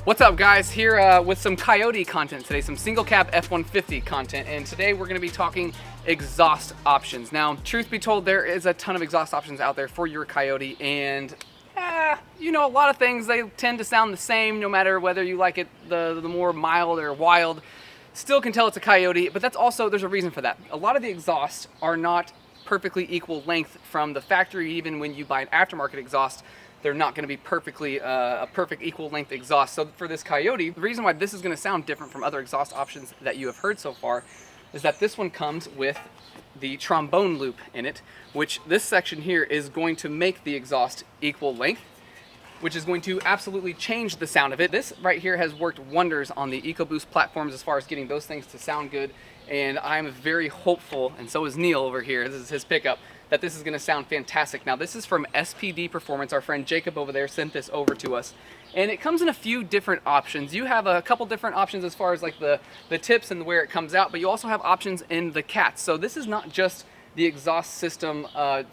What's up, guys? Here with some coyote content today, some single cab F-150 content, and today we're going to be talking exhaust options. Now, truth be told, there is a ton of exhaust options out there for your coyote, and you know, a lot of things, they tend to sound the same no matter whether you like it the more mild or wild. Still can tell it's a coyote, but that's also, there's a reason for that. A lot of the exhausts are not perfectly equal length from the factory. Even when you buy an aftermarket exhaust, they're not going to be perfectly a perfect equal length exhaust. So for this coyote, the reason why this is going to sound different from other exhaust options that you have heard so far is that this one comes with the trombone loop in it, which this section here is going to make the exhaust equal length, which is going to absolutely change the sound of it. This right here has worked wonders on the EcoBoost platforms as far as getting those things to sound good, and I'm very hopeful, and so is Neil over here, this is his pickup, that this is going to sound fantastic. Now, this is from SPD Performance. Our friend Jacob over there sent this over to us, and it comes in a few different options. You have a couple different options as far as like the tips and where it comes out, but you also have options in the cats. So this is not just the exhaust system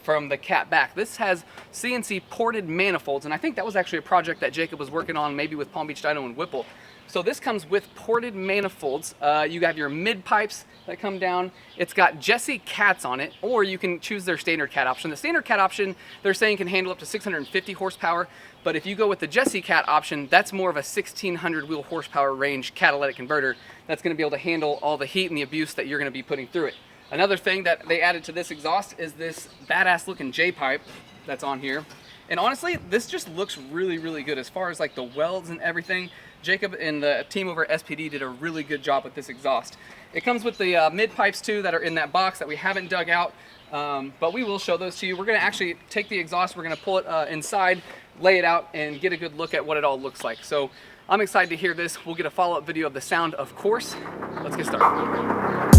from the cat back. This has CNC ported manifolds, and I think that was actually a project that Jacob was working on, maybe with Palm Beach Dyno and Whipple. So this comes with ported manifolds. You have your mid pipes that come down. It's got Jesse cats on it, or you can choose their standard cat option. The standard cat option, they're saying, can handle up to 650 horsepower, but if you go with the Jesse cat option, that's more of a 1600 wheel horsepower range catalytic converter that's going to be able to handle all the heat and the abuse that you're going to be putting through it. Another thing that they added to this exhaust is this badass looking J-pipe that's on here. And honestly, this just looks really, really good as far as like the welds and everything. Jacob and the team over at SPD did a really good job with this exhaust. It comes with the mid pipes too that are in that box that we haven't dug out, but we will show those to you. We're gonna actually take the exhaust, we're gonna pull it inside, lay it out, and get a good look at what it all looks like. So I'm excited to hear this. We'll get a follow-up video of the sound, of course. Let's get started.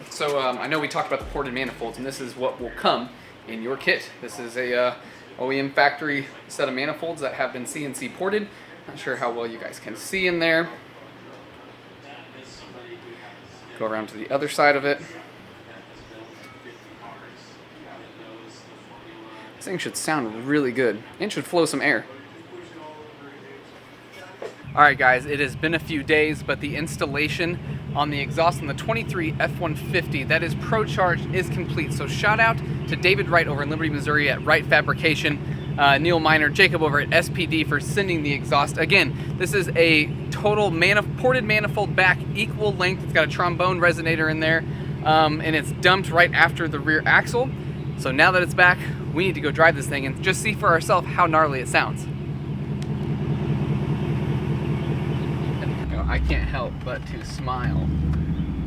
So I know we talked about the ported manifolds, and this is what will come in your kit. This is a OEM factory set of manifolds that have been CNC ported. Not sure how well you guys can see in there. Go around to the other side of it. This thing should sound really good and should flow some air. Alright guys, it has been a few days, but the installation on the exhaust on the 23 F-150 that is pro-charged is complete. So shout out to David Wright over in Liberty, Missouri at Wright Fabrication, Neil Miner, Jacob over at SPD for sending the exhaust. Again, this is a total ported manifold back, equal length. It's got a trombone resonator in there, and it's dumped right after the rear axle. So now that it's back, we need to go drive this thing and just see for ourselves how gnarly it sounds. I can't help but to smile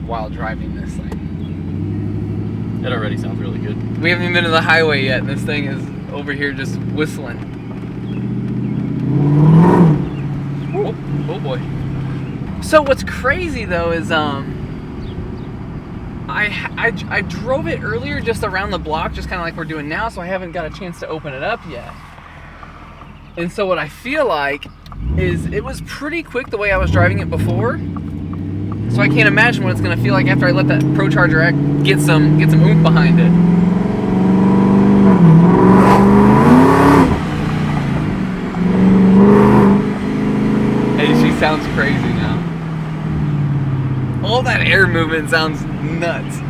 while driving this thing. It already sounds really good. We haven't even been to the highway yet, and this thing is over here just whistling. Oh boy. So what's crazy though is I drove it earlier just around the block, just kind of like we're doing now, so I haven't got a chance to open it up yet. And so what I feel like is it was pretty quick the way I was driving it before, so I can't imagine what it's gonna feel like after I let that ProCharger get some oomph behind it. Hey, she sounds crazy now. All that air movement sounds nuts.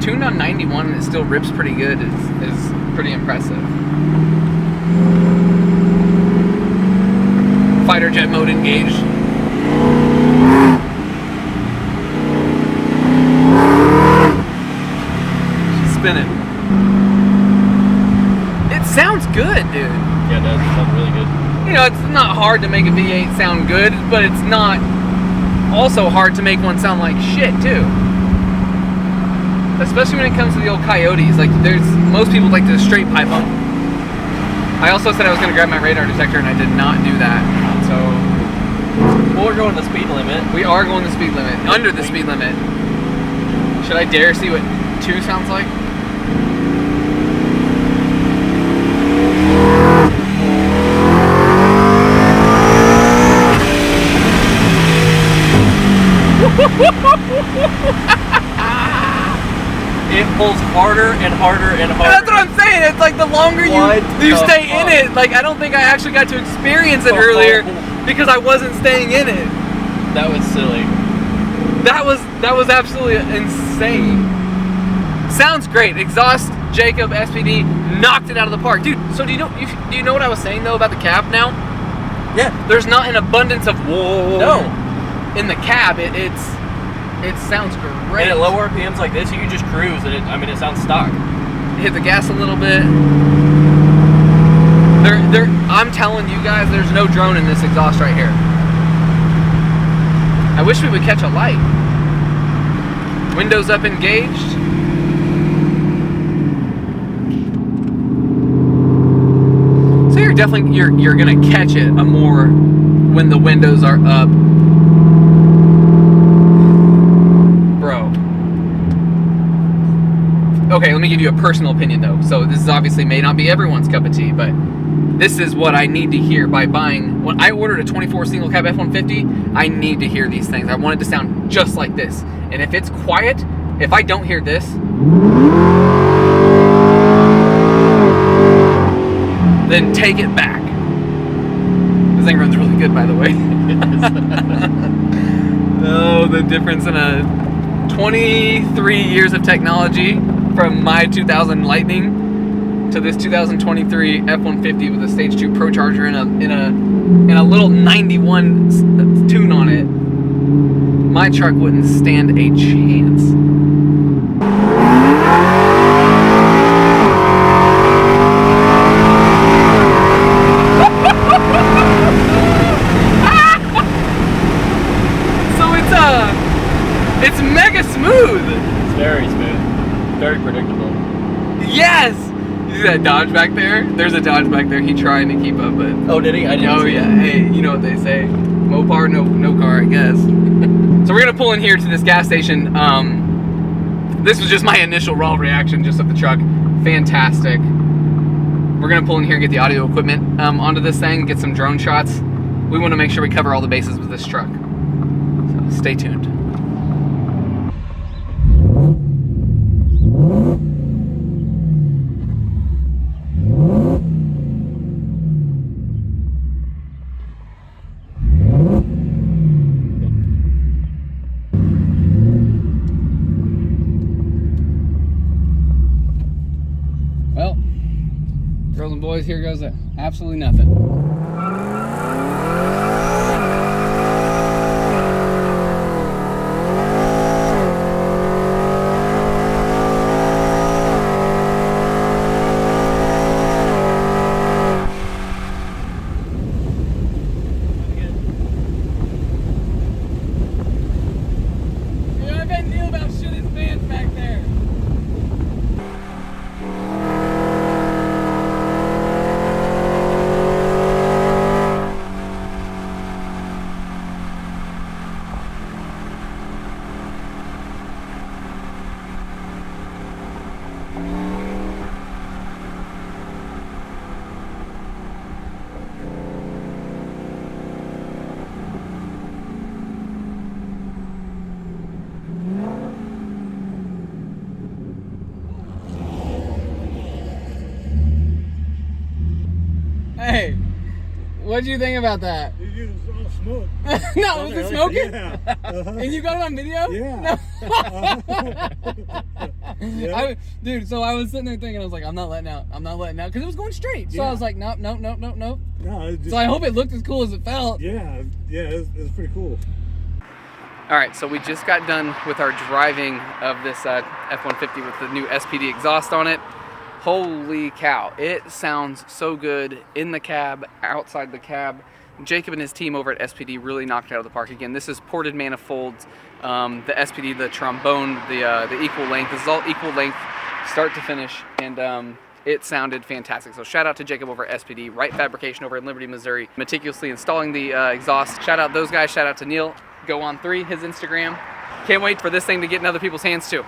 Tuned on 91 and it still rips pretty good is pretty impressive. Fighter jet mode engaged. She's spinning. It sounds good, dude. Yeah, it does. It sounds really good. You know, it's not hard to make a V8 sound good, but it's not also hard to make one sound like shit, too. Especially when it comes to the old coyotes. Like, most people like to straight pipe them. I also said I was going to grab my radar detector, and I did not do that. So, well, we're going the speed limit. We are going the speed limit, under the speed limit. Should I dare see what 2 sounds like? It pulls harder and harder and harder. That's what I'm saying. It's like the longer you stay in it. Like, I don't think I actually got to experience it earlier because I wasn't staying in it. That was silly. That was absolutely insane. Sounds great. Exhaust, Jacob, SPD knocked it out of the park, dude. So do you know what I was saying though about the cab now? Yeah. There's not an abundance of whoa. No. In the cab, it sounds great. And at low RPMs like this, you can just cruise, and it sounds stock. Hit the gas a little bit. I'm telling you guys, there's no drone in this exhaust right here. I wish we would catch a light. Windows up, engaged. So you're definitely you're gonna catch it more when the windows are up. Okay, let me give you a personal opinion though. So this is obviously may not be everyone's cup of tea, but this is what I need to hear by buying. When I ordered a 24 single cab F-150, I need to hear these things. I want it to sound just like this. And if it's quiet, if I don't hear this, then take it back. This thing runs really good, by the way. Oh, the difference in a 23 years of technology from my 2000 Lightning to this 2023 F-150 with a Stage 2 Pro Charger and a little 91 tune on it. My truck wouldn't stand a chance. So it's mega smooth. It's very smooth. Very predictable. Yes! You see that Dodge back there? There's a Dodge back there. He tried to keep up, but... Oh, did he? I didn't see yeah. it. Hey, you know what they say. Mopar, no car, I guess. So we're going to pull in here to this gas station. This was just my initial raw reaction just of the truck. Fantastic. We're going to pull in here and get the audio equipment onto this thing, get some drone shots. We want to make sure we cover all the bases with this truck. So stay tuned. Well, girls and boys, here goes absolutely nothing. I bet Neil about shit his pants back there. Hey, what'd you think about that? You all smoke. No, was it smoking? Yeah. And you got it on video? Yeah. No. Yeah. Dude, so I was sitting there thinking, I was like, I'm not letting out, because it was going straight. So Yeah. I was like, nope. No, it's just, So I hope it looked as cool as it felt. Yeah, it was pretty cool. All right, so we just got done with our driving of this F-150 with the new SPD exhaust on it. Holy cow, it sounds so good in the cab, outside the cab. Jacob and his team over at SPD really knocked it out of the park again. This is ported manifolds, the SPD, the trombone, the equal length. This is all equal length, start to finish, and it sounded fantastic. So shout out to Jacob over at SPD, Right Fabrication over in Liberty, Missouri, meticulously installing the exhaust. Shout out those guys, shout out to Neil, Go On 3, his Instagram. Can't wait for this thing to get in other people's hands too.